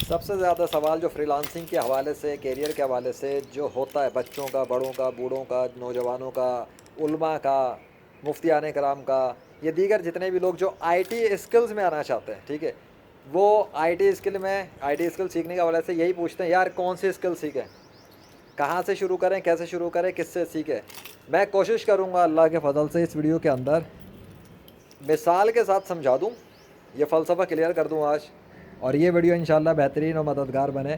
सबसे ज़्यादा सवाल जो फ्रीलांसिंग के हवाले से, करियर के हवाले से जो होता है बच्चों का, बड़ों का, बूढ़ों का, नौजवानों का, उलमा का, मुफ्तियान कराम का, ये दीगर जितने भी लोग जो आईटी स्किल्स में आना चाहते हैं, ठीक है? वो आईटी स्किल सीखने के हवाले से यही पूछते हैं, यार कौन सी स्किल सीखें? कहाँ से शुरू करें, कैसे शुरू करें, किससे सीखें? मैं कोशिश करूँगा अल्लाह के फ़ज़ल से इस वीडियो के अंदर मिसाल के साथ समझा दूँ, ये फ़लसफ़ा क्लियर कर दूँ आज, और ये वीडियो इंशाल्लाह बेहतरीन और मददगार बने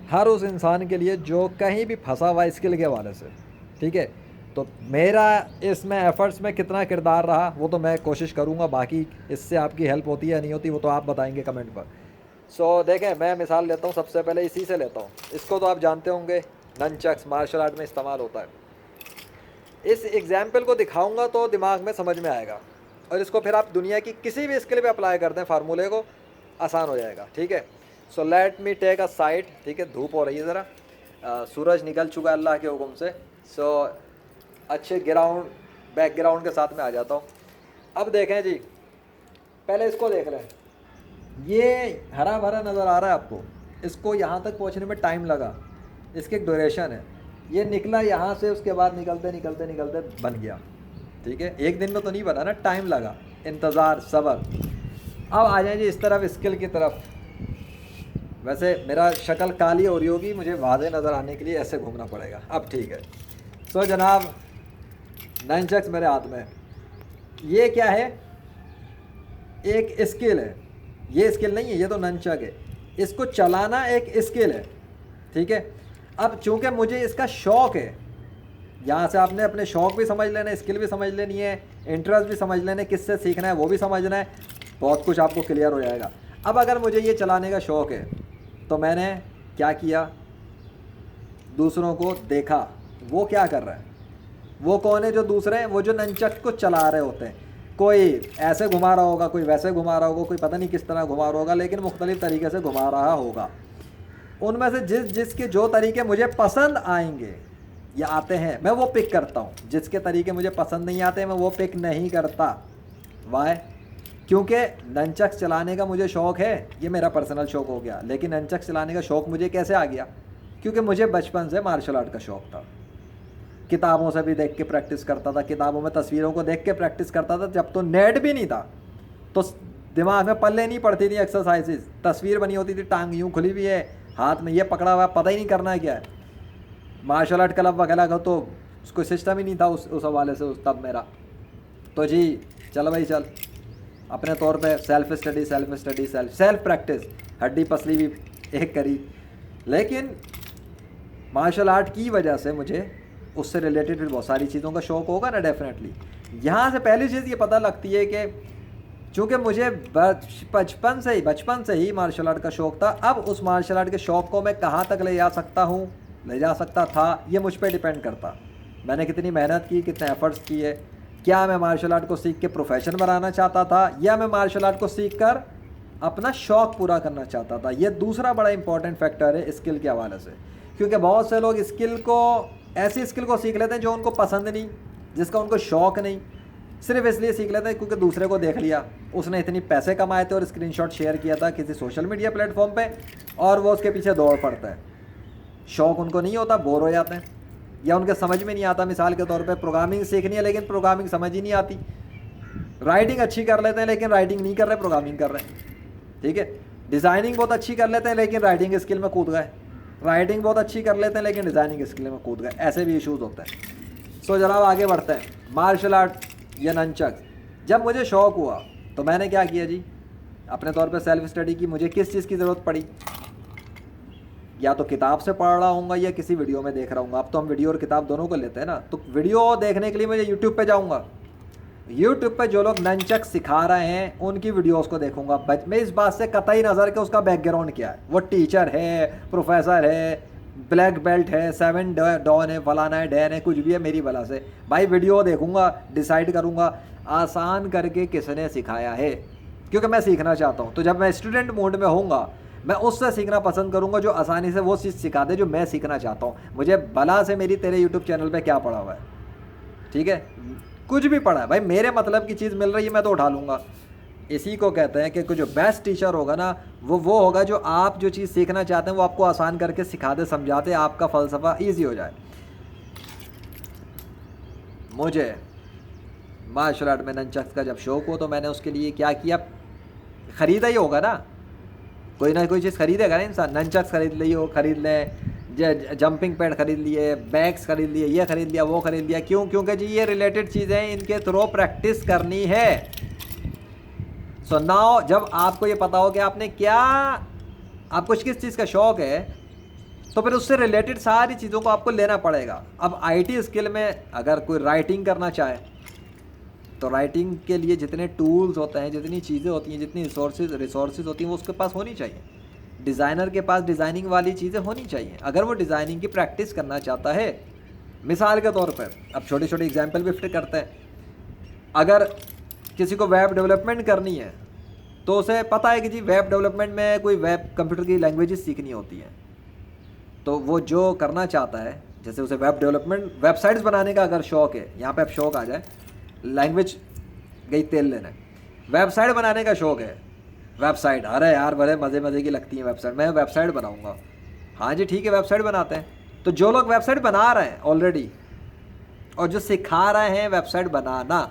हर उस इंसान के लिए जो कहीं भी फंसा हुआ स्किल के हवाले से, ठीक है? तो मेरा इसमें एफ़र्ट्स में कितना किरदार रहा वो तो मैं कोशिश करूँगा, बाकी इससे आपकी हेल्प होती है या नहीं होती वो तो आप बताएंगे कमेंट पर। देखें, मैं मिसाल लेता हूँ, सबसे पहले इसी से लेता हूँ। इसको तो आप जानते होंगे, ननचक्स मार्शल आर्ट में इस्तेमाल होता है। इस एग्ज़ाम्पल को दिखाऊंगा तो दिमाग में समझ में आएगा, और इसको फिर आप दुनिया की किसी भी स्किल पे अप्लाई कर दें फार्मूले को, आसान हो जाएगा, ठीक है? So let me take a side, ठीक है? धूप हो रही है ज़रा, सूरज निकल चुका है अल्लाह के हुक्म से। अच्छे बैकग्राउंड के साथ में आ जाता हूँ। अब देखें जी, पहले इसको देख लें। ये हरा भरा नज़र आ रहा है आपको, इसको यहाँ तक पहुँचने में टाइम लगा, इसकी एक ड्यूरेशन है। ये निकला यहाँ से, उसके बाद निकलते निकलते निकलते बन गया, ठीक है? एक दिन में तो नहीं बना ना, टाइम लगा, इंतज़ार, सब्र। अब आ जाए जी इस तरफ, स्किल की तरफ। वैसे मेरा शक्ल काली हो रही होगी, मुझे वाज़े नज़र आने के लिए ऐसे घूमना पड़ेगा। अब ठीक है। जनाब, ननचक्स मेरे हाथ में, ये क्या है? एक स्किल है। ये स्किल नहीं है, ये तो ननचक है। इसको चलाना एक स्किल है, ठीक है? अब चूंकि मुझे इसका शौक़ है, यहाँ से आपने अपने शौक़ भी समझ लेना है, स्किल भी समझ लेनी है, इंटरेस्ट भी समझ लेना है, किससे सीखना है वो भी समझना है, बहुत कुछ आपको क्लियर हो जाएगा। अब अगर मुझे ये चलाने का शौक़ है तो मैंने क्या किया? दूसरों को देखा, वो क्या कर रहा है। वो कौन है जो दूसरे हैं? वो जो ननचक को चला रहे होते हैं। कोई ऐसे घुमा रहा होगा, कोई वैसे घुमा रहा होगा, कोई पता नहीं किस तरह घुमा रहा होगा, लेकिन मुख्तलिफ़ तरीके से घुमा रहा होगा। उनमें से जिसके जो तरीके मुझे पसंद आएंगे या आते हैं, मैं वो पिक करता हूँ। जिसके तरीके मुझे पसंद नहीं आते मैं वो पिक नहीं करता। वाई? क्योंकि ननचक चलाने का मुझे शौक़ है, ये मेरा पर्सनल शौक़ हो गया। लेकिन ननचक चलाने का शौक़ मुझे कैसे आ गया? क्योंकि मुझे बचपन से मार्शल आर्ट का शौक़ था। किताबों से भी देख के प्रैक्टिस करता था, किताबों में तस्वीरों को देख के प्रैक्टिस करता था। जब तो नेट भी नहीं था तो दिमाग में पल्ले नहीं पड़ती थी एक्सरसाइजेज। तस्वीर बनी होती थी, टांग यूँ खुली हुई है, हाथ में ये पकड़ा हुआ, पता ही नहीं करना है क्या है। मार्शल आर्ट क्लब वगैरह का तो उसको सिस्टम ही नहीं था उस हवाले से तब मेरा। तो जी चल भाई चल, अपने तौर पे सेल्फ स्टडी सेल्फ प्रैक्टिस, हड्डी पसली भी एक करी। लेकिन मार्शल आर्ट की वजह से मुझे उससे रिलेटेड बहुत सारी चीज़ों का शौक़ होगा ना, डेफिनेटली। यहाँ से पहली चीज़ ये पता लगती है कि चूँकि मुझे बचपन से ही मार्शल आर्ट का शौक़ था। अब उस मार्शल आर्ट के शौक़ को मैं कहाँ तक ले जा सकता था, ये मुझ पर डिपेंड करता। मैंने कितनी मेहनत की, कितने एफर्ट्स किए। क्या मैं मार्शल आर्ट को सीख के प्रोफेशन बनाना चाहता था, या मैं मार्शल आर्ट को सीख कर अपना शौक़ पूरा करना चाहता था? ये दूसरा बड़ा इंपॉर्टेंट फैक्टर है स्किल के हवाले से। क्योंकि बहुत से लोग ऐसी स्किल को सीख लेते हैं जो उनको पसंद नहीं, जिसका उनको शौक़ नहीं, सिर्फ इसलिए सीख लेते हैं क्योंकि दूसरे को देख लिया, उसने इतनी पैसे कमाए थे और स्क्रीनशॉट शेयर किया था किसी सोशल मीडिया प्लेटफॉर्म पे, और वो उसके पीछे दौड़ पड़ता है। शौक़ उनको नहीं होता, बोर हो जाते हैं, या उनके समझ में नहीं आता। मिसाल के तौर पे प्रोग्रामिंग सीखनी है लेकिन प्रोग्रामिंग समझ ही नहीं आती। राइटिंग अच्छी कर लेते हैं लेकिन राइटिंग नहीं कर रहे, प्रोग्रामिंग कर रहे हैं, ठीक है? डिज़ाइनिंग बहुत अच्छी कर लेते हैं लेकिन राइटिंग स्किल में कूद गए। राइटिंग बहुत अच्छी कर लेते हैं लेकिन डिज़ाइनिंग स्किल में कूद गए। ऐसे भी इश्यूज़ होते हैं। जनाब आगे बढ़ते हैं। मार्शल आर्ट या ननचक, जब मुझे शौक़ हुआ तो मैंने क्या किया जी? अपने तौर पे सेल्फ स्टडी की। मुझे किस चीज़ की ज़रूरत पड़ी? या तो किताब से पढ़ रहा हूँगा या किसी वीडियो में देख रहा हूँगा। अब तो हम वीडियो और किताब दोनों को लेते हैं ना। तो वीडियो देखने के लिए मुझे यूट्यूब पे जाऊँगा। यूट्यूब पे जो लोग ननचक सिखा रहे हैं उनकी वीडियोस को देखूंगा। मैं इस बात से कतई नज़र कि उसका बैकग्राउंड क्या है, वो टीचर है, प्रोफेसर है, ब्लैक बेल्ट है, 7 डॉन है, फलाना है, डैन है, कुछ भी है, मेरी भला से भाई वीडियो देखूंगा, डिसाइड करूंगा आसान करके किसने सिखाया है, क्योंकि मैं सीखना चाहता हूँ। तो जब मैं स्टूडेंट मोड में होऊंगा मैं उससे सीखना पसंद करूंगा जो आसानी से वो चीज़ सिखा दे जो मैं सीखना चाहता हूँ। मुझे भला से मेरी तेरे यूट्यूब चैनल पर क्या पड़ा हुआ है, ठीक है? कुछ भी पड़ा है भाई, मेरे मतलब की चीज़ मिल रही है मैं तो उठा लूँगा। इसी को कहते हैं कि जो बेस्ट टीचर होगा ना वो होगा जो आप जो चीज़ सीखना चाहते हैं वो आपको आसान करके सिखा दे, समझा दे, आपका फ़लसफ़ा ईजी हो जाए। मुझे मार्शल आर्ट में ननचक्स का जब शौक़ हो तो मैंने उसके लिए क्या किया, ख़रीदा ही होगा ना, कोई ना कोई चीज़ खरीदेगा ना इंसान। ननचक्स खरीद लें, जंपिंग पैड खरीद लिए, बैग्स खरीद लिए, ये खरीद लिया, वो खरीद लिया। क्यों? क्योंकि जी ये रिलेटेड चीज़ें, इनके थ्रू प्रैक्टिस करनी है। सो नाउ जब आपको ये पता हो कि आपने क्या, आपको किस चीज़ का शौक़ है, तो फिर उससे रिलेटेड सारी चीज़ों को आपको लेना पड़ेगा। अब आईटी स्किल में अगर कोई राइटिंग करना चाहे तो राइटिंग के लिए जितने टूल्स होते हैं, जितनी चीज़ें होती हैं, जितनी रिसोर्सेज होती हैं, वो उसके पास होनी चाहिए। डिज़ाइनर के पास डिज़ाइनिंग वाली चीज़ें होनी चाहिए अगर वो डिज़ाइनिंग की प्रैक्टिस करना चाहता है। मिसाल के तौर पर अब छोटे छोटे एग्जाम्पल भी फिट करते हैं। अगर किसी को वेब डेवलपमेंट करनी है तो उसे पता है कि जी वेब डेवलपमेंट में कोई वेब कंप्यूटर की लैंग्वेजेस सीखनी होती हैं, तो वो जो करना चाहता है, जैसे उसे वेब डेवलपमेंट, वेबसाइट्स बनाने का अगर शौक़ है, यहाँ पे अब शौक़ आ जाए, लैंग्वेज गई तेल लेना, वेबसाइट बनाने का शौक़ है, वेबसाइट, अरे यार बड़े मज़े की लगती है वेबसाइट, मैं वेबसाइट बनाऊंगा। हाँ जी ठीक है, वेबसाइट बनाते हैं। तो जो लोग वेबसाइट बना रहे हैं ऑलरेडी और जो सिखा रहे हैं वेबसाइट बनाना,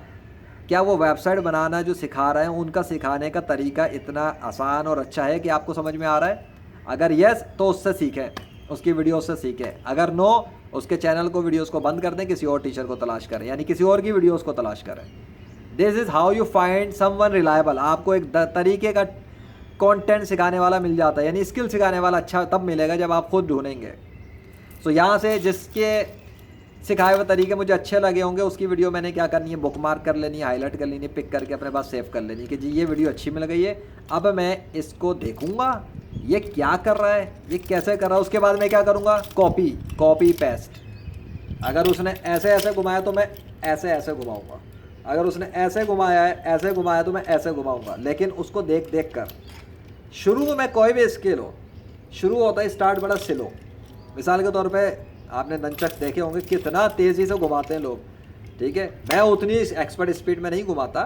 क्या वो वेबसाइट बनाना जो सिखा रहे हैं उनका सिखाने का तरीका इतना आसान और अच्छा है कि आपको समझ में आ रहा है? अगर यस तो उससे सीखें, उसकी वीडियो से सीखें। अगर नो, उसके चैनल को, वीडियोज़ को बंद कर दें, किसी और टीचर को तलाश करें, यानी किसी और की वीडियोज़ को तलाश करें। This is how you find someone reliable. आपको एक तरीके का कंटेंट सिखाने वाला मिल जाता है, यानी स्किल सिखाने वाला अच्छा तब मिलेगा जब आप खुद ढूंढेंगे। सो यहाँ से जिसके सिखाए हुए तरीके मुझे अच्छे लगे होंगे उसकी वीडियो मैंने क्या करनी है, बुक मार्क कर लेनी है, हाईलाइट कर लेनी है, पिक करके अपने पास सेव कर लेनी है कि जी ये वीडियो अच्छी मिल गई है, अब मैं इसको देखूँगा ये क्या कर रहा है, ये कैसे कर रहा है। उसके बाद मैं क्या करूँगा, कॉपी पेस्ट। अगर उसने ऐसे घुमाया तो मैं ऐसे घुमाऊँगा, अगर उसने ऐसे घुमाया है, ऐसे घुमाया तो मैं ऐसे घुमाऊँगा। लेकिन उसको देख कर शुरू में कोई भी स्किल हो, शुरू होता है स्टार्ट बड़ा स्लो। मिसाल के तौर पे आपने ननचक्स देखे होंगे कितना तेज़ी से घुमाते हैं लोग, ठीक है। मैं उतनी एक्सपर्ट स्पीड में नहीं घुमाता,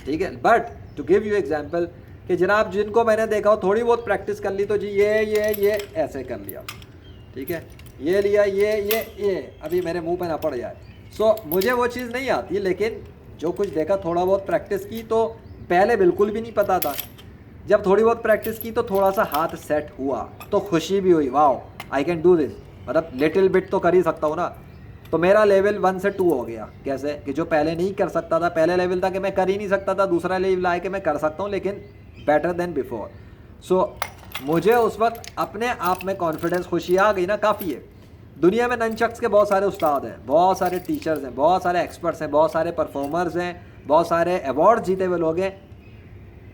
ठीक है, but to give you example कि जनाब जिनको मैंने देखा हो थोड़ी बहुत प्रैक्टिस कर ली तो जी ये ऐसे कर लिया, ठीक है, ये लिया, ये अभी मेरे मुंह पे ना पड़ जाए। सो मुझे वो चीज़ नहीं आती, लेकिन जो कुछ देखा, थोड़ा बहुत प्रैक्टिस की, तो पहले बिल्कुल भी नहीं पता था, जब थोड़ी बहुत प्रैक्टिस की तो थोड़ा सा हाथ सेट हुआ तो खुशी भी हुई, वाह आई कैन डू दिस, मतलब लिटिल बिट तो कर ही सकता हूँ ना। तो मेरा लेवल 1 से 2 हो गया। कैसे कि जो पहले नहीं कर सकता था, पहले लेवल था कि मैं कर ही नहीं सकता था, दूसरा लेवल आए कि मैं कर सकता हूँ लेकिन बेटर देन बिफोर। सो मुझे उस वक्त अपने आप में कॉन्फिडेंस, खुशी आ गई ना, काफ़ी है। दुनिया में ननचक्स के बहुत सारे उस्ताद हैं, बहुत सारे टीचर्स हैं, बहुत सारे एक्सपर्ट्स हैं, बहुत सारे परफॉर्मर्स हैं, बहुत सारे अवार्ड जीते हुए लोग हैं,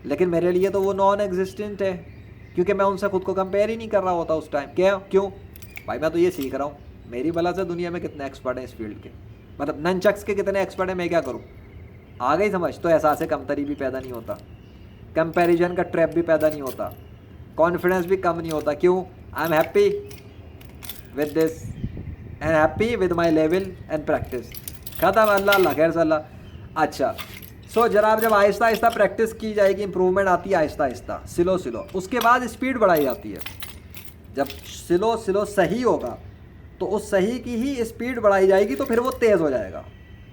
लेकिन मेरे लिए तो वो नॉन एग्जिस्टेंट है, क्योंकि मैं उनसे खुद को कंपेयर ही नहीं कर रहा होता उस टाइम। क्यों भाई, मैं तो ये सीख रहा हूँ, मेरी भला से दुनिया में कितने एक्सपर्ट हैं इस फील्ड के, मतलब ननचक्स के कितने एक्सपर्ट हैं, मैं क्या करूँ। आ गई समझ? तो एहसास कमतरी भी पैदा नहीं होता, कंपैरिजन का ट्रैप भी पैदा नहीं होता, कॉन्फिडेंस भी कम नहीं होता। क्यों? I am happy with this and happy with my level and practice. खत्म, अल्लाह खैर सल्ला। अच्छा, सो जनाब जब आहिस्ता आहिस्ता प्रैक्टिस की जाएगी, इंप्रूवमेंट आती है आहिस्ता आहिस्ता, स्लो, उसके बाद स्पीड बढ़ाई जाती है। जब स्लो सही होगा तो उस सही की ही स्पीड बढ़ाई जाएगी, तो फिर वो तेज़ हो जाएगा।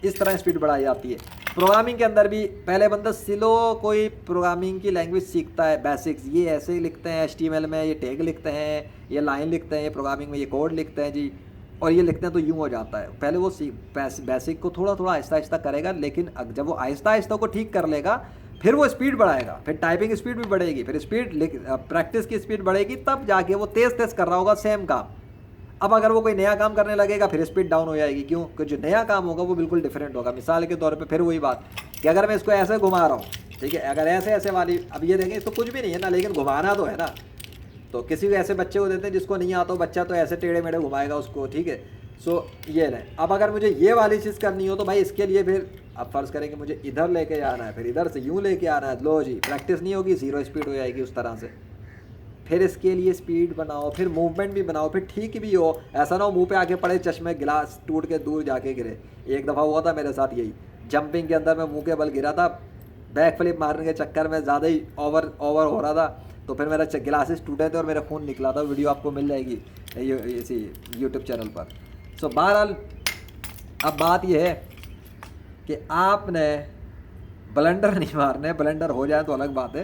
इस तरह स्पीड बढ़ाई जाती है। प्रोग्रामिंग के अंदर भी पहले बंदा स्लो कोई प्रोग्रामिंग की लैंग्वेज सीखता है, बेसिक्स, ये ऐसे ही लिखते हैं HTML में, ये टैग लिखते हैं, ये लाइन लिखते हैं, ये प्रोग्रामिंग में ये कोड लिखते हैं जी, और ये लिखते हैं तो यूँ हो जाता है। पहले वो बेसिक को थोड़ा आहिस्ता आहिस्ता करेगा, लेकिन जब वो आहिस्ता आहिस्ता को ठीक कर लेगा फिर वो स्पीड बढ़ाएगा, फिर टाइपिंग स्पीड भी बढ़ेगी, फिर प्रैक्टिस की स्पीड बढ़ेगी, तब जाके वो तेज़ कर रहा होगा सेम काम। अब अगर वो कोई नया काम करने लगेगा फिर स्पीड डाउन हो जाएगी। क्यों? क्योंकि जो नया काम होगा वो बिल्कुल डिफरेंट होगा। मिसाल के तौर पे फिर वही बात कि अगर मैं इसको ऐसे घुमा रहा हूँ, ठीक है, अगर ऐसे वाली, अब ये देखें इसको कुछ भी नहीं है ना, लेकिन घुमाना तो है ना। तो किसी को ऐसे बच्चे को देते हैं जिसको नहीं आता, बच्चा तो ऐसे टेढ़े मेढ़े घुमाएगा उसको, ठीक है। सो ये नहीं। अब अगर मुझे ये वाली चीज़ करनी हो तो भाई इसके लिए फिर अब फ़र्ज़ करें कि मुझे इधर लेके आना है, फिर इधर से यूँ लेके आना है, लो जी, प्रैक्टिस नहीं होगी, 0 स्पीड हो जाएगी उस तरह से। फिर इसके लिए स्पीड बनाओ, फिर मूवमेंट भी बनाओ, फिर ठीक भी हो, ऐसा ना हो मुंह पे आके पड़े, चश्मे गिलास टूट के दूर जाके गिरे। एक दफ़ा हुआ था मेरे साथ यही, जंपिंग के अंदर मैं मुंह के बल गिरा था, बैक फ्लिप मारने के चक्कर में ज़्यादा ही ओवर हो रहा था, तो फिर मेरा ग्लासेस टूटे थे और मेरा खून निकला था। वीडियो आपको मिल जाएगी इसी यूट्यूब चैनल पर। सो बहरहाल अब बात यह है कि आपने ब्लंडर नहीं मारने, ब्लंडर हो जाए तो अलग बात है,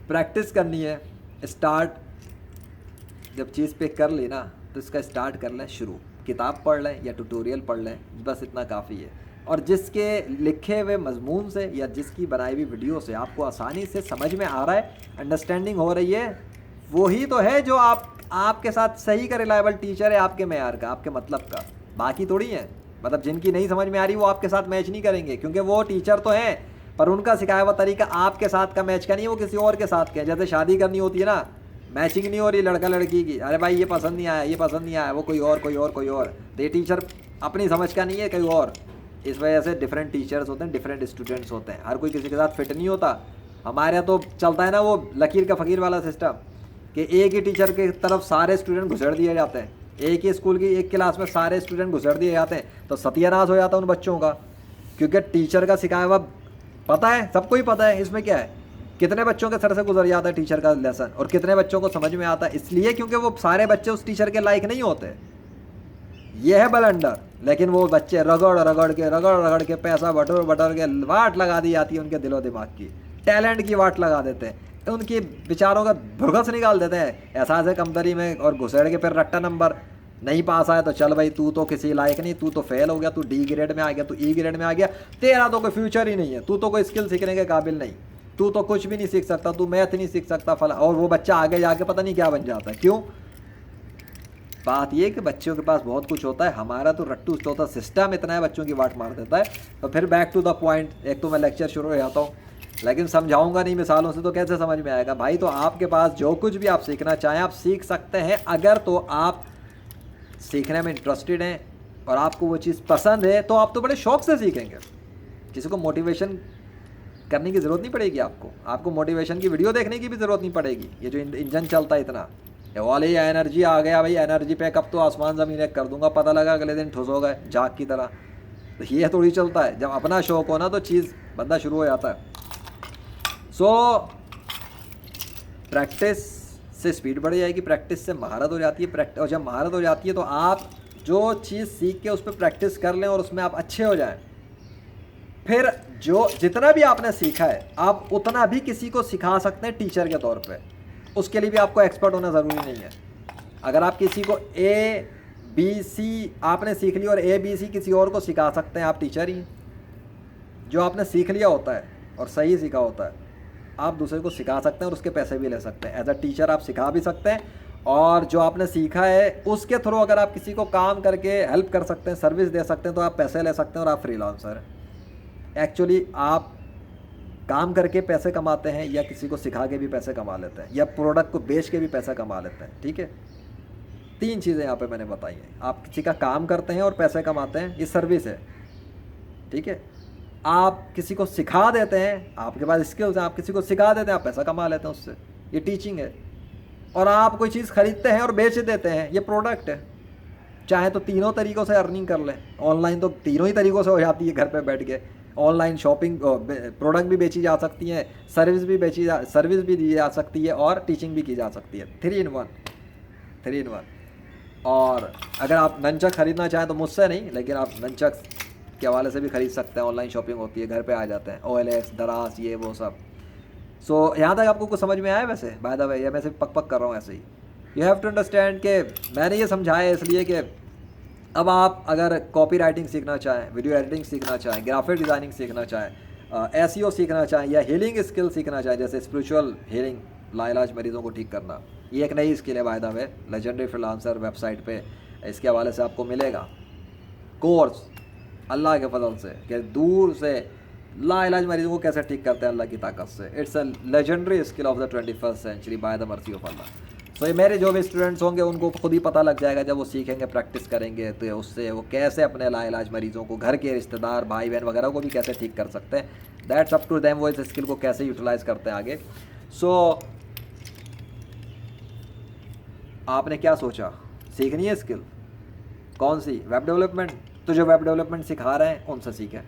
प्रैक्टिस करनी है। स्टार्ट जब चीज़ पे कर ली ना तो इसका स्टार्ट कर लें, शुरू किताब पढ़ लें या ट्यूटोरियल पढ़ लें, बस इतना काफ़ी है। और जिसके लिखे हुए मजमून से या जिसकी बनाई हुई वीडियो से आपको आसानी से समझ में आ रहा है, अंडरस्टैंडिंग हो रही है, वही तो है जो आपके साथ सही का रिलायबल टीचर है, आपके मेयार का, आपके मतलब का। बाकी थोड़ी है, मतलब जिनकी नहीं समझ में आ रही वो आपके साथ मैच नहीं करेंगे, क्योंकि वो टीचर तो हैं पर उनका सिखाया हुआ तरीका आपके साथ का मैच का नहीं है, वो किसी और के साथ का है। जैसे शादी करनी होती है ना, मैचिंग नहीं हो रही लड़का लड़की की, अरे भाई ये पसंद नहीं आया, ये पसंद नहीं आया, वो कोई और। तो ये टीचर अपनी समझ का नहीं है, कहीं और। इस वजह से डिफरेंट टीचर्स होते हैं, डिफरेंट स्टूडेंट्स होते हैं, हर कोई किसी के साथ फिट नहीं होता। हमारे यहाँ तो चलता है ना वो लकीर का फ़कीर वाला सिस्टम, कि एक ही टीचर की तरफ सारे स्टूडेंट घुसेड़ दिए जाते हैं, एक ही स्कूल की एक क्लास में सारे स्टूडेंट घुसेड़ दिए जाते हैं, तो सत्यानाश हो जाता है उन बच्चों का। क्योंकि टीचर का सिखाया हुआ पता है, सबको ही पता है, इसमें क्या है, कितने बच्चों के सर से गुजर जाता है टीचर का लेसन और कितने बच्चों को समझ में आता है। इसलिए क्योंकि वो सारे बच्चे उस टीचर के लायक नहीं होते, ये है ब्लंडर। लेकिन वो बच्चे रगड़ के पैसा बटोर के वाट लगा दी जाती है उनके दिलो दिमाग की, टैलेंट की वाट लगा देते हैं, उनकी विचारों का भुरगस निकाल देते हैं एहसास कमतरी में, और घुसेड़ के फिर रट्टा नंबर। नहीं पास आया तो चल भाई तू तो किसी लायक नहीं, तू तो फेल हो गया, तू डी ग्रेड में आ गया, तू ई ग्रेड में आ गया, तेरा तो कोई फ्यूचर ही नहीं है, तू तो कोई स्किल सीखने के काबिल नहीं, तू तो कुछ भी नहीं सीख सकता, तू मैथ नहीं सीख सकता फला। और वो बच्चा आगे जाके पता नहीं क्या बन जाता है। क्यों? बात ये कि बच्चों के पास बहुत कुछ होता है, हमारा तो रट्टू तोता सिस्टम इतना है, बच्चों की वाट मार देता है। तो फिर बैक टू द पॉइंट, एक तो मैं लेक्चर शुरू हो जाता हूँ, लेकिन समझाऊंगा नहीं मिसालों से तो कैसे समझ में आएगा भाई। तो आपके पास जो कुछ भी आप सीखना चाहें आप सीख सकते हैं, अगर तो आप सीखने में इंटरेस्टेड हैं और आपको वो चीज़ पसंद है तो आप तो बड़े शौक से सीखेंगे। किसी को मोटिवेशन करने की ज़रूरत नहीं पड़ेगी, आपको मोटिवेशन की वीडियो देखने की भी ज़रूरत नहीं पड़ेगी। ये जो इंजन चलता है इतना, ये वाले एनर्जी आ गया भाई, एनर्जी पैकअप तो आसमान ज़मीन एक कर दूंगा, पता लगा अगले दिन ठुस हो गए झाग की तरह। तो ये थोड़ी चलता है, जब अपना शौक हो ना तो चीज़ बंदा शुरू हो जाता है। सो प्रैक्टिस से स्पीड बढ़ जाएगी, प्रैक्टिस से महारत हो जाती है, और जब महारत हो जाती है तो आप जो चीज़ सीख के उस पर प्रैक्टिस कर लें और उसमें आप अच्छे हो जाएं, फिर जो जितना भी आपने सीखा है आप उतना भी किसी को सिखा सकते हैं टीचर के तौर पे। उसके लिए भी आपको एक्सपर्ट होना ज़रूरी नहीं है। अगर आप किसी को ABC आपने सीख ली और ABC किसी और को सिखा सकते हैं, आप टीचर ही। जो आपने सीख लिया होता है और सही सीखा होता है आप दूसरे को सिखा सकते हैं और उसके पैसे भी ले सकते हैं। एज अ टीचर आप सिखा भी सकते हैं, और जो आपने सीखा है उसके थ्रू अगर आप किसी को काम करके हेल्प कर सकते हैं, सर्विस दे सकते हैं, तो आप पैसे ले सकते हैं और आप फ्रीलांसर हैं। एक्चुअली आप काम करके पैसे कमाते हैं या किसी को सिखा के भी पैसे कमा लेते हैं या प्रोडक्ट को बेच के भी पैसा कमा लेते हैं। ठीक है, 3 चीज़ें यहाँ पे मैंने बताई हैं। आप किसी का काम करते हैं और पैसे कमाते हैं, ये सर्विस है। ठीक है, आप किसी को सिखा देते हैं, आपके पास स्किल्स हैं, आप किसी को सिखा देते हैं, आप पैसा कमा लेते हैं उससे, ये टीचिंग है। और आप कोई चीज़ खरीदते हैं और बेच देते हैं, ये प्रोडक्ट है। चाहे तो तीनों तरीक़ों से अर्निंग कर लें, ऑनलाइन तो तीनों ही तरीक़ों से हो जाती है घर पे बैठ के। ऑनलाइन शॉपिंग, प्रोडक्ट भी बेची जा सकती है, सर्विस भी दी जा सकती है और टीचिंग भी की जा सकती है। 3 in 1। और अगर आप नंचक खरीदना चाहें तो मुझसे नहीं, लेकिन आप नंचक के हवाले से भी खरीद सकते हैं। ऑनलाइन शॉपिंग होती है, घर पे आ जाते हैं, OLX, दराज, ये वो सब। सो यहाँ तक आपको कुछ समझ में आया? वैसे बाय द वे, या मैं सिर्फ पक कर रहा हूँ ऐसे ही। यू हैव टू अंडरस्टैंड कि मैंने ये समझाया इसलिए कि अब आप अगर कॉपी राइटिंग सीखना चाहें, वीडियो एडिटिंग सीखना चाहें, ग्राफिक डिज़ाइनिंग सीखना चाहें, SEO सीखना चाहें, या हीलिंग स्किल सीखना चाहें, जैसे स्पिरिचुअल हीलिंग, लाइलाज मरीज़ों को ठीक करना, ये एक नई स्किल है by the way. Legendary freelancer website पे इसके हवाले से आपको मिलेगा कोर्स, अल्लाह के फजल से, कि दूर से लाइलाज मरीज़ों को कैसे ठीक करते हैं अल्लाह की ताकत से। It's a legendary skill of the 21st century by the mercy of Allah. So ये मेरे जो भी स्टूडेंट्स होंगे उनको खुद ही पता लग जाएगा जब वो सीखेंगे, प्रैक्टिस करेंगे, तो उससे वो कैसे अपने लाइलाज मरीज़ों को, घर के रिश्तेदार, भाई बहन वगैरह को भी कैसे ठीक कर सकते हैं। दैट्स अप टू देम, वो इस स्किल को कैसे यूटिलाइज़ करते हैं आगे। सो आपने क्या सोचा, सीखनी है स्किल कौन सी? Web development. तो जो वेब डेवलपमेंट सिखा रहे हैं उनसे सीखें,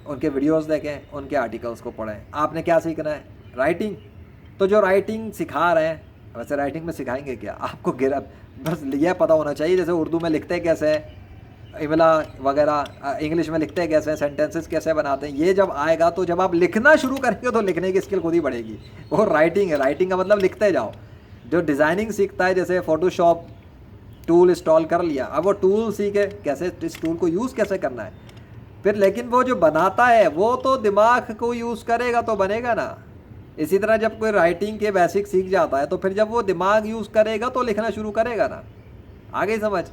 उनके वीडियोस देखें, उनके आर्टिकल्स को पढ़ें। आपने क्या सीखना है? राइटिंग। तो जो राइटिंग सिखा रहे हैं, वैसे राइटिंग में सिखाएंगे क्या आपको? बस यह पता होना चाहिए जैसे उर्दू में लिखते कैसे हैं, इमला वगैरह, इंग्लिश में लिखते कैसे हैं, सेंटेंसेस कैसे बनाते हैं, ये जब आएगा तो जब आप लिखना शुरू करेंगे तो लिखने की स्किल खुद ही बढ़ेगी। वो राइटिंग है, राइटिंग का मतलब लिखते जाओ। जो डिज़ाइनिंग सीखता है, जैसे फोटोशॉप टूल इंस्टॉल कर लिया, अब वो टूल सीखे कैसे इस टूल को यूज़ कैसे करना है फिर। लेकिन वो जो बनाता है वो तो दिमाग को यूज़ करेगा तो बनेगा ना। इसी तरह जब कोई राइटिंग के बेसिक सीख जाता है तो फिर जब वो दिमाग यूज़ करेगा तो लिखना शुरू करेगा ना। आगे समझ।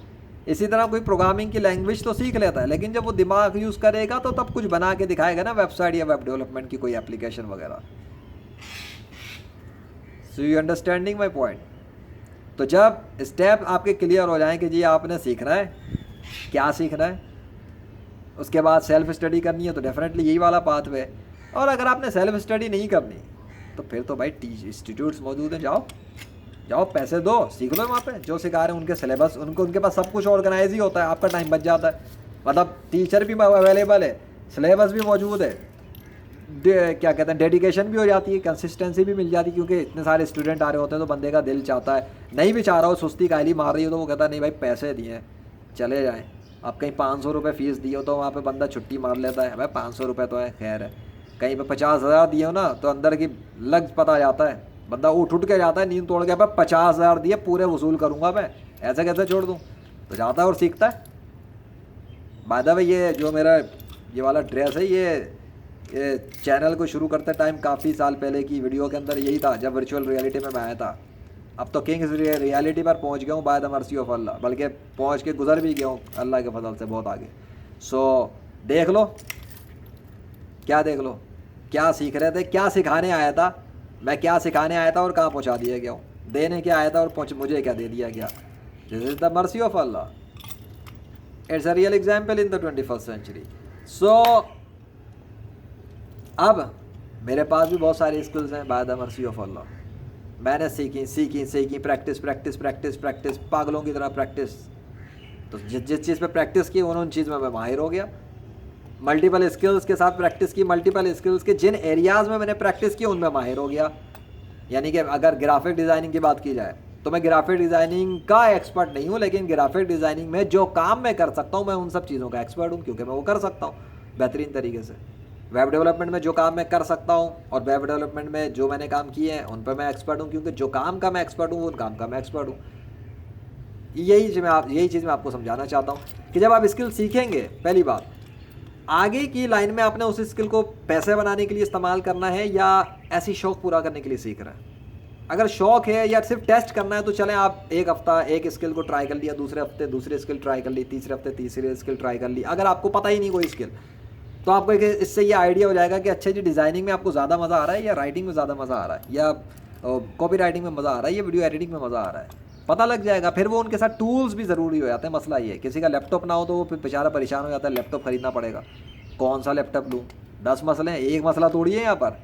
इसी तरह कोई प्रोग्रामिंग की लैंग्वेज तो सीख लेता है, लेकिन जब वो दिमाग यूज़ करेगा तो तब कुछ बना के दिखाएगा ना, वेबसाइट या वेब डेवलपमेंट की कोई एप्लीकेशन वगैरह। So you understanding my point. तो जब स्टेप आपके क्लियर हो जाएं कि जी आपने सीखना है, क्या सीखना है, उसके बाद सेल्फ स्टडी करनी है तो डेफिनेटली यही वाला पाथवे। और अगर आपने सेल्फ स्टडी नहीं करनी तो फिर तो भाई इंस्टीट्यूट्स मौजूद हैं, जाओ पैसे दो, सीख लो वहाँ पे जो सिखा रहे हैं। उनके सिलेबस, उनके पास सब कुछ ऑर्गेनाइज ही होता है, आपका टाइम बच जाता है। मतलब टीचर भी अवेलेबल है, सिलेबस भी मौजूद है, क्या कहते हैं, डेडिकेशन भी हो जाती है, कंसिस्टेंसी भी मिल जाती है, क्योंकि इतने सारे स्टूडेंट आ रहे होते हैं तो बंदे का दिल चाहता है, नहीं भी चाह रहा हो, सुस्ती कायली मार रही हो तो वो कहता है नहीं भाई पैसे दिए चले जाएँ। आप कहीं 500 रुपये फ़ीस दिए हो तो वहाँ पे बंदा छुट्टी मार लेता है, भाई 500 रुपये तो है खैर है। कहीं पे 50,000 दिए हो ना तो अंदर की लग पता जाता है, बंदा उठ के जाता है नींद तोड़ के, भाई 50,000 दिए पूरे वसूल करूँगा मैं, ऐसे कैसे छोड़ दूँ। तो जाता है और सीखता है। बाय द वे ये जो मेरा ये वाला ड्रेस है, ये चैनल को शुरू करते टाइम काफ़ी साल पहले की वीडियो के अंदर यही था, जब वर्चुअल रियलिटी में मैं आया था। अब तो किंग्स रियलिटी पर पहुंच गया हूँ बाय द मर्सी ऑफ अल्लाह, बल्कि पहुंच के गुजर भी गया हूँ अल्लाह के फजल से बहुत आगे। सो देख लो, क्या देख लो, क्या सीख रहे थे, क्या सिखाने आया था मैं, क्या सिखाने आया था और कहाँ पहुँचा दिया गया हूँ, देने क्या आया था और मुझे क्या दे दिया गया। This is the mercy of Allah, it's a real example in the 21st century. So अब मेरे पास भी बहुत सारी स्किल्स हैं by the mercy of Allah. मैंने सीखी, प्रैक्टिस, पागलों की तरह प्रैक्टिस। तो जिस चीज़ पे प्रैक्टिस की उन चीज़ में मैं माहिर हो गया। मल्टीपल स्किल्स के साथ प्रैक्टिस की, मल्टीपल स्किल्स के जिन एरियाज़ में मैंने प्रैक्टिस की उनमें माहिर हो गया। यानी कि अगर ग्राफिक डिज़ाइनिंग की बात की जाए तो मैं ग्राफिक डिज़ाइनिंग का एक्सपर्ट नहीं हूँ, लेकिन ग्राफिक डिज़ाइनिंग में जो काम मैं कर सकता हूँ मैं उन सब चीज़ों का एक्सपर्ट हूँ, क्योंकि मैं वो कर सकता हूँ बेहतरीन तरीके से। वेब डेवलपमेंट में जो काम मैं कर सकता हूँ और वेब डेवलपमेंट में जो मैंने काम किए हैं उन पर मैं एक्सपर्ट हूँ, क्योंकि जो काम का मैं एक्सपर्ट हूँ उन काम का मैं एक्सपर्ट हूँ। यही चीज़ मैं आपको समझाना चाहता हूँ कि जब आप स्किल सीखेंगे, पहली बात आगे की लाइन में आपने उस स्किल को पैसे बनाने के लिए इस्तेमाल करना है या ऐसी शौक पूरा करने के लिए सीख रहे हैं। अगर शौक है या सिर्फ टेस्ट करना है तो चलें, आप एक हफ्ता एक स्किल को ट्राई कर लिया, दूसरे हफ्ते दूसरी स्किल ट्राई कर ली, तीसरे हफ्ते तीसरी स्किल ट्राई कर ली। अगर आपको पता ही नहीं कोई स्किल तो आपको इससे ये आइडिया हो जाएगा कि अच्छा जी डिज़ाइनिंग में आपको ज़्यादा मज़ा आ रहा है या राइटिंग में ज़्यादा मज़ा आ रहा है या कॉपी राइटिंग में मज़ा आ रहा है या वीडियो एडिटिंग में मज़ा आ रहा है, पता लग जाएगा। फिर वो उनके साथ टूल्स भी ज़रूरी हो जाते हैं। मसला ये है किसी का लैपटॉप ना हो तो वो फिर बेचारा परेशान हो जाता है, लैपटॉप ख़रीदना पड़ेगा, कौन सा लैपटॉप लूँ, 10 मसले हैं, एक मसला थोड़ी है यहाँ पर।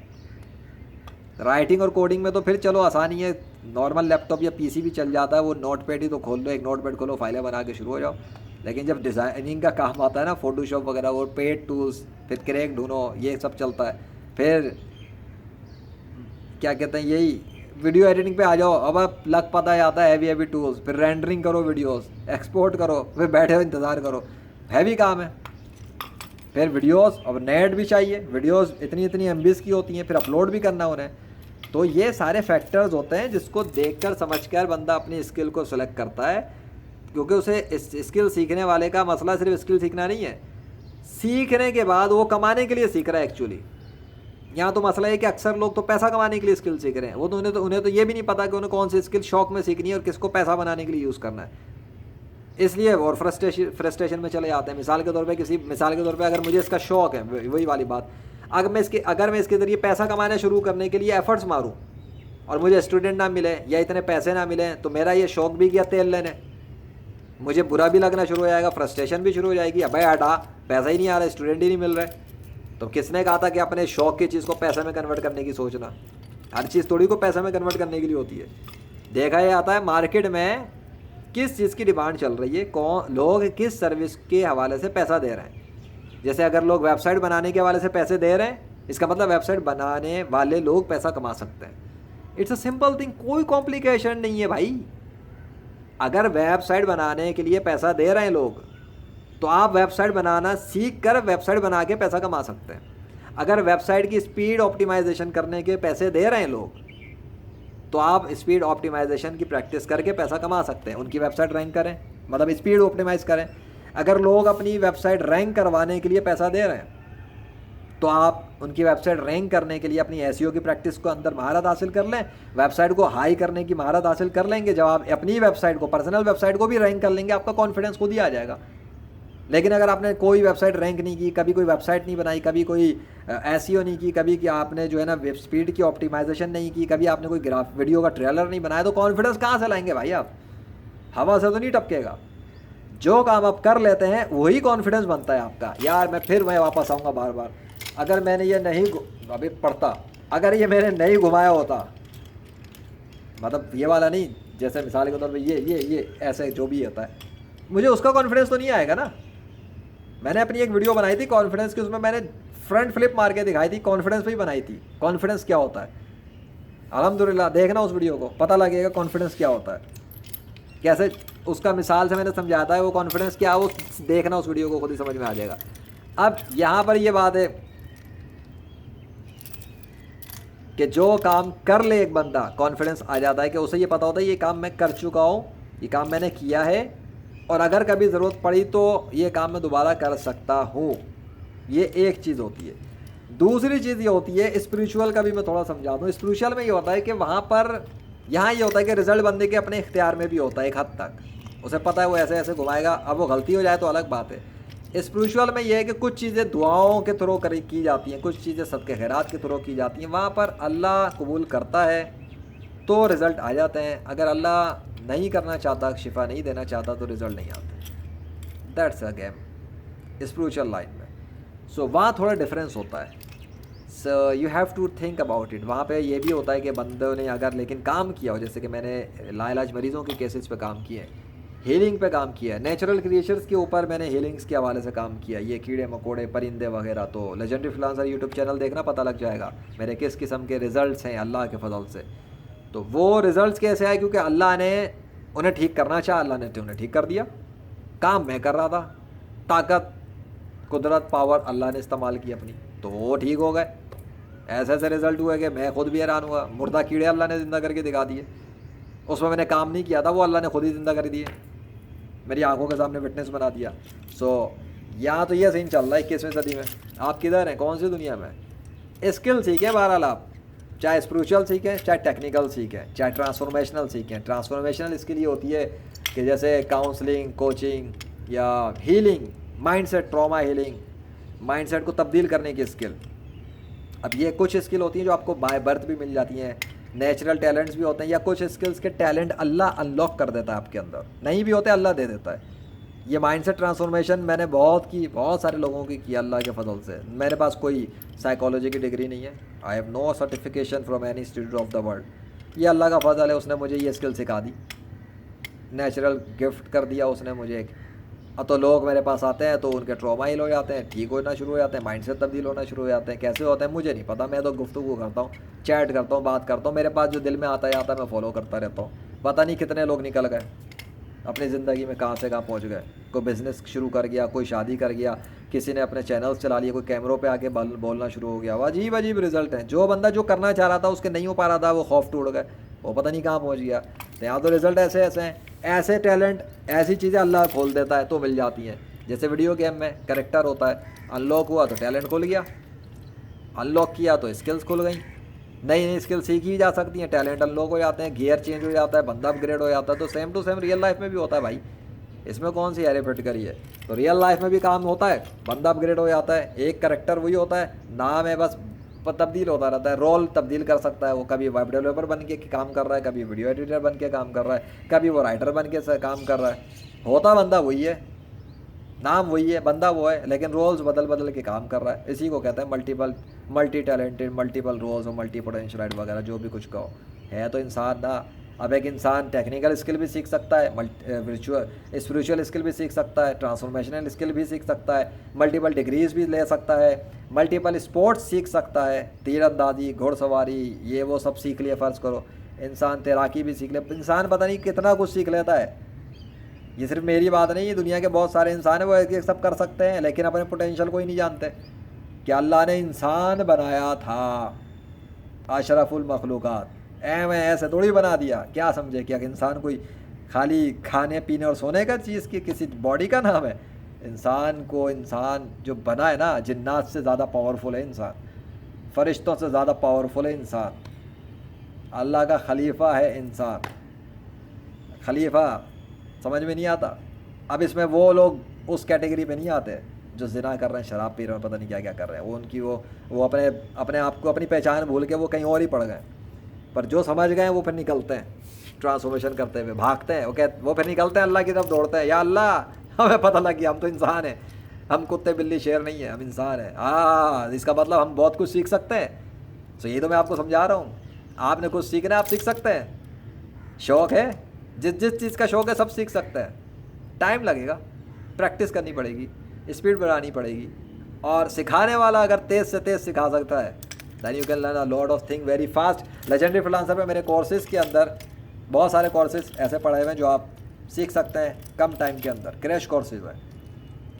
राइटिंग और कोडिंग में तो फिर चलो आसानी है, नॉर्मल लैपटॉप या पीसी भी चल जाता है, वो नोटपैड ही तो खोल लो, एक नोटपैड खोलो, फाइलें बना के शुरू हो जाओ। लेकिन जब डिज़ाइनिंग का काम आता है ना, फोटोशॉप वगैरह, वो पेड टूल्स, फिर क्रैक ढूंढो, ये सब चलता है। फिर क्या कहते हैं, यही वीडियो एडिटिंग पे आ जाओ, अब आप लग पता आता है हैवी टूल्स, फिर रेंडरिंग करो, वीडियोस एक्सपोर्ट करो, फिर बैठे हो इंतज़ार करो, हैवी काम है। फिर वीडियोस, अब नेट भी चाहिए, वीडियोस इतनी MBs की होती हैं, फिर अपलोड भी करना उन्हें। तो ये सारे फैक्टर्स होते हैं जिसको देखकर समझकर बंदा अपनी स्किल को सेलेक्ट करता है, क्योंकि उसे स्किल सीखने वाले का मसला सिर्फ स्किल सीखना नहीं है, सीखने के बाद वो कमाने के लिए सीख रहा है एक्चुअली। यहाँ तो मसला है कि अक्सर लोग तो पैसा कमाने के लिए स्किल सीख रहे हैं, वो तो उन्हें तो ये भी नहीं पता कि उन्हें कौन सी स्किल शौक में सीखनी है और किसको पैसा बनाने के लिए यूज़ करना है, इसलिए और फ्रस्ट्रेशन में चले जाते हैं। मिसाल के तौर पे अगर मुझे इसका शौक है, वही वाली बात, अगर मैं इसके ज़रिए पैसा कमाना शुरू करने के लिए एफर्ट्स मारूँ और मुझे स्टूडेंट ना मिले या इतने पैसे ना मिले तो मेरा ये शौक भी गया तेल लेने, मुझे बुरा भी लगना शुरू हो जाएगा, फ्रस्ट्रेशन भी शुरू हो जाएगी, अबे हटा पैसा ही नहीं आ रहा, स्टूडेंट ही नहीं मिल रहे। तो किसने कहा था कि अपने शौक की चीज़ को पैसे में कन्वर्ट करने की सोचना, हर चीज़ थोड़ी को पैसे में कन्वर्ट करने के लिए होती है। देखा ये आता है मार्केट में किस चीज़ की डिमांड चल रही है, कौन लोग किस सर्विस के हवाले से पैसा दे रहे हैं। जैसे अगर लोग वेबसाइट बनाने के हवाले से पैसे दे रहे हैं, इसका मतलब वेबसाइट बनाने वाले लोग पैसा कमा सकते हैं। इट्स अ सिंपल थिंग, कोई कॉम्प्लिकेशन नहीं है भाई। अगर वेबसाइट बनाने के लिए पैसा दे रहे हैं लोग, तो आप वेबसाइट बनाना सीख कर वेबसाइट बना के पैसा कमा सकते हैं। अगर वेबसाइट की स्पीड ऑप्टिमाइजेशन करने के पैसे दे रहे हैं लोग, तो आप स्पीड ऑप्टिमाइजेशन की प्रैक्टिस करके पैसा कमा सकते हैं। उनकी वेबसाइट रैंक करें, मतलब स्पीड ऑप्टिमाइज करें। अगर लोग अपनी वेबसाइट रैंक करवाने के लिए पैसा दे रहे हैं, तो आप उनकी वेबसाइट रैंक करने के लिए अपनी एसईओ की प्रैक्टिस को अंदर महारत हासिल कर लें, वेबसाइट को हाई करने की महारत हासिल कर लेंगे। जब आप अपनी वेबसाइट को, पर्सनल वेबसाइट को भी रैंक कर लेंगे, आपका कॉन्फिडेंस खुद ही आ जाएगा। लेकिन अगर आपने कोई वेबसाइट रैंक नहीं की, कभी कोई वेबसाइट नहीं बनाई, कभी कोई एसईओ नहीं की, कभी कि आपने जो है ना वेब स्पीड की ऑप्टिमाइजेशन नहीं की, कभी आपने कोई ग्राफ वीडियो का ट्रेलर नहीं बनाया, तो कॉन्फिडेंस कहाँ से लाएंगे भाई आप? हवा से तो नहीं टपकेगा। जो काम आप कर लेते हैं वही कॉन्फिडेंस बनता है आपका। यार मैं वापस आऊँगा बार बार, अगर मैंने ये नहीं अभी पढ़ता, अगर ये मैंने नहीं घुमाया होता, मतलब ये वाला नहीं, जैसे मिसाल के तौर पे ये ऐसे जो भी होता है, मुझे उसका कॉन्फिडेंस तो नहीं आएगा ना। मैंने अपनी एक वीडियो बनाई थी कॉन्फिडेंस की, उसमें मैंने फ्रंट फ्लिप मार के दिखाई थी, कॉन्फिडेंस पे ही बनाई थी, कॉन्फिडेंस क्या होता है। अल्हम्दुलिल्लाह, देखना उस वीडियो को, पता लगेगा कॉन्फिडेंस क्या होता है। कैसे उसका मिसाल से मैंने समझाया था, वो कॉन्फिडेंस क्या, वो देखना उस वीडियो को, खुद ही समझ में आ जाएगा। अब यहाँ पर ये बात है कि जो काम कर ले एक बंदा, कॉन्फिडेंस आ जाता है कि उसे ये पता होता है ये काम मैं कर चुका हूँ, ये काम मैंने किया है, और अगर कभी ज़रूरत पड़ी तो ये काम मैं दोबारा कर सकता हूँ। ये एक चीज़ होती है। दूसरी चीज़ ये होती है, स्पिरिचुअल का भी मैं थोड़ा समझा दूँ। स्पिरिचुअल में ये होता है कि वहाँ पर, यहाँ ये होता है कि रिजल्ट बंदे के अपने इख्तियार में भी होता है एक हद तक। उसे पता है वो ऐसे ऐसे घुमाएगा, अब वो गलती हो जाए तो अलग बात है। स्पिरिचुअल में ये है कि कुछ चीज़ें दुआओं के थ्रू की जाती हैं, कुछ चीज़ें सदके खैरात के थ्रू की जाती हैं, वहाँ पर अल्लाह कबूल करता है तो रिज़ल्ट आ जाते हैं। अगर अल्लाह नहीं करना चाहता, शिफा नहीं देना चाहता, तो रिज़ल्ट नहीं आते। That's a game spiritual line में। सो वहाँ थोड़ा डिफरेंस होता है। So you have to think about it. वहाँ पे ये भी होता है कि बंदों ने अगर लेकिन काम किया हो, जैसे कि मैंने लाइलाज मरीज़ों के केसेस पे काम किए, हीलिंग पे काम किया, नेचुरल क्रिएचर्स के ऊपर मैंने हीलिंग्स के हवाले से काम किया, ये कीड़े मकोड़े परिंदे वगैरह, तो लेजेंडरी फ्रीलांसर यूट्यूब चैनल देखना, पता लग जाएगा मेरे किस किस्म के रिज़ल्ट्स हैं अल्लाह के फजल से। तो वो रिज़ल्ट्स कैसे आए? क्योंकि अल्लाह ने उन्हें ठीक करना चाहा, अल्लाह ने उन्हें ठीक कर दिया। काम मैं कर रहा था, ताकत, कुदरत, पावर अल्लाह ने इस्तेमाल की अपनी, तो वो ठीक हो गए। ऐसे ऐसे रिज़ल्ट हुए कि मैं खुद भी हैरान हुआ। मुर्दा कीड़े अल्लाह ने ज़िंदा करके दिखा दिए, उसमें मैंने काम नहीं किया था, वो अल्लाह ने खुद ही ज़िंदा कर दिए, मेरी आंखों के सामने विटनेस बना दिया। सो यहाँ तो ये सीन चल रहा है 21वीं सदी में। आप किधर हैं, कौन सी दुनिया में? स्किल सीखें बहरहाल आप, चाहे स्पिरिचुअल सीखें, चाहे टेक्निकल सीखें, चाहे ट्रांसफॉर्मेशनल सीखें। ट्रांसफॉर्मेशनल स्किल ये होती है कि जैसे काउंसलिंग, कोचिंग या healing, mindset, trauma healing, mindset को तब्दील करने की स्किल। अब ये कुछ स्किल होती हैं जो आपको बाय बर्थ भी मिल जाती हैं, नेचुरल टैलेंट्स भी होते हैं, या कुछ स्किल्स के टैलेंट अल्लाह अनलॉक कर देता है आपके अंदर, नहीं भी होते अल्लाह दे देता है। ये माइंडसेट ट्रांसफॉर्मेशन मैंने बहुत सारे लोगों की किया अल्लाह के फजल से। मेरे पास कोई साइकोलॉजी की डिग्री नहीं है, I have no certification from any institute of the world. ये अल्लाह का फजल है, उसने मुझे ये स्किल सिखा दी, नेचुरल गिफ्ट कर दिया उसने मुझे एक। अब तो लोग मेरे पास आते हैं तो उनके ट्रॉमा हील हो जाते हैं, ठीक होना शुरू हो जाते हैं, माइंडसेट तब्दील होना शुरू हो जाते हैं। कैसे होते हैं मुझे नहीं पता, मैं तो गुफ्तगू करता हूँ, चैट करता हूँ, बात करता हूँ, मेरे पास जो दिल में आता है मैं फॉलो करता रहता हूँ। पता नहीं कितने लोग निकल गए अपनी ज़िंदगी में, कहाँ से कहाँ पहुँच गए। कोई बिज़नेस शुरू कर गया, कोई शादी कर गया, किसी ने अपने चैनल्स चला लिए, कोई कैमरों पे आके बोलना शुरू हो गया। अजीब अजीब रिजल्ट हैं। जो बंदा जो करना चाह रहा था उसके नहीं हो पा रहा था, वो खौफ टूट गए, वो पता नहीं कहाँ पहुँच गया। तो यहाँ तो रिज़ल्ट ऐसे ऐसे हैं, ऐसे टैलेंट, ऐसी चीज़ें अल्लाह खोल देता है तो मिल जाती हैं। जैसे वीडियो गेम में कैरेक्टर होता है, अनलॉक हुआ तो टैलेंट खुल गया, अनलॉक किया तो स्किल्स खुल गई। नई नई स्किल सीखी ही जा सकती हैं, टैलेंट अनलॉक हो जाते हैं, गियर चेंज हो जाता है, बंदा अपग्रेड हो जाता है। तो same to same real life में भी होता है भाई, इसमें कौन सी हेरे फिटकरी है। तो रियल लाइफ में भी काम होता है, बंदा अपग्रेड हो जाता है, एक कैरेक्टर वही होता है, नाम है बस तब्दील होता रहता है, रोल तब्दील कर सकता है। वो कभी वेब डेवलपर बन के काम कर रहा है, कभी वीडियो एडिटर बन के काम कर रहा है, कभी वो राइटर बन के काम कर रहा है। होता बंदा वही है, नाम वही है, बंदा वो है, लेकिन रोल्स बदल बदल के काम कर रहा है। इसी को कहते हैं मल्टी टैलेंटेड, मल्टीपल रोल्स और मल्टी पोटेंशियलाइट वगैरह, जो भी कुछ कहो। है तो इंसान ना, अब एक इंसान टेक्निकल स्किल भी सीख सकता है, स्पिरिचुअल स्किल भी सीख सकता है, ट्रांसफॉर्मेशनल स्किल भी सीख सकता है, मल्टीपल डिग्रीज भी ले सकता है, मल्टीपल स्पोर्ट्स सीख सकता है, तीरंदाजी, घुड़सवारी, ये वो सब सीख लिया फ़र्ज़ करो। इंसान तैराकी भी सीख ले, इंसान पता नहीं कितना कुछ सीख लेता है। ये सिर्फ मेरी बात नहीं है, दुनिया के बहुत सारे इंसान हैं वो ये सब कर सकते हैं, लेकिन अपने पोटेंशियल को ही नहीं जानते कि अल्लाह ने इंसान बनाया था अशरफुल मखलूक़ात, मैं ऐसे थोड़ी बना दिया। क्या समझे क्या कि इंसान कोई खाली खाने पीने और सोने का चीज़ की किसी बॉडी का नाम है? इंसान को इंसान जो बना है ना, जिन्नात से ज़्यादा पावरफुल है इंसान, फरिश्तों से ज़्यादा पावरफुल है इंसान, अल्लाह का खलीफा है इंसान। खलीफा समझ में नहीं आता। अब इसमें वो लोग उस कैटेगरी पे नहीं आते जो ज़िना कर रहे हैं, शराब पी रहे हैं, पता नहीं क्या क्या कर रहे हैं, वो उनकी वो अपने आप को, अपनी पहचान भूल के वो कहीं और ही पड़ गए। पर जो समझ गए वो फिर निकलते हैं ट्रांसफॉर्मेशन करते हुए, भागते हैं, वो फिर निकलते हैं अल्लाह की तरफ दौड़ते हैं। या अल्लाह हमें पता लग गया हम तो इंसान हैं, हम कुत्ते बिल्ली शेर नहीं है, हम इंसान हैं। इसका मतलब हम बहुत कुछ सीख सकते हैं। तो ये तो मैं आपको समझा रहा हूँ, आपने कुछ सीखना है आप सीख सकते हैं। शौक़ है, जिस चीज़ का शौक़ है सब सीख सकते हैं। टाइम लगेगा, प्रैक्टिस करनी पड़ेगी, स्पीड बढ़ानी पड़ेगी, और सिखाने वाला अगर तेज़ से तेज़ सिखा सकता है then you can learn a lot of thing very fast. Legendary freelancer पे मेरे कोर्सेज़ के अंदर बहुत सारे कोर्सेज़ ऐसे पढ़े हुए हैं जो आप सीख सकते हैं कम टाइम के अंदर। क्रैश कोर्सेज़ है,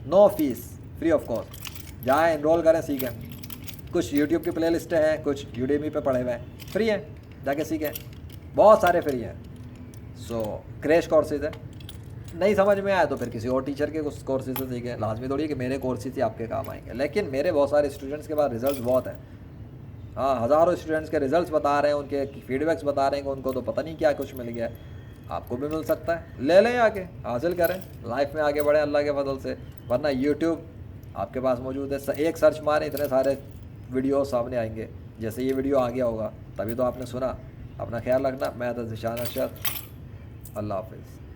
no fees, free of cost, जाएँ एनरोल करें, सीखें। कुछ यूट्यूब की प्ले लिस्टें हैं, कुछ यूडेमी पे पढ़े हुए हैं, फ्री हैं, जाके सीखें, बहुत सारे फ्री हैं। सो क्रैश कोर्सेज़ है, नहीं समझ में आया तो फिर किसी और टीचर के कुछ कोर्सेज से सीखें। लाजमी थोड़ी है कि मेरे कोर्सेज ही आपके काम आएंगे, लेकिन मेरे बहुत सारे स्टूडेंट्स के पास रिजल्ट्स बहुत हैं। हाँ, हज़ारों स्टूडेंट्स के रिजल्ट्स बता रहे हैं, उनके फीडबैक्स बता रहे हैं कि उनको तो पता नहीं क्या कुछ मिल गया। आपको भी मिल सकता है, ले लें आके, हासिल करें, लाइफ में आगे बढ़ें अल्लाह के फजल से। वरना यूट्यूब आपके पास मौजूद है, एक सर्च मारें, इतने सारे वीडियो सामने आएंगे। जैसे ये वीडियो आ गया होगा तभी तो आपने सुना। अपना ख्याल रखना। मैं तो ज़िशान अरशद, अल्लाह हाफिज़।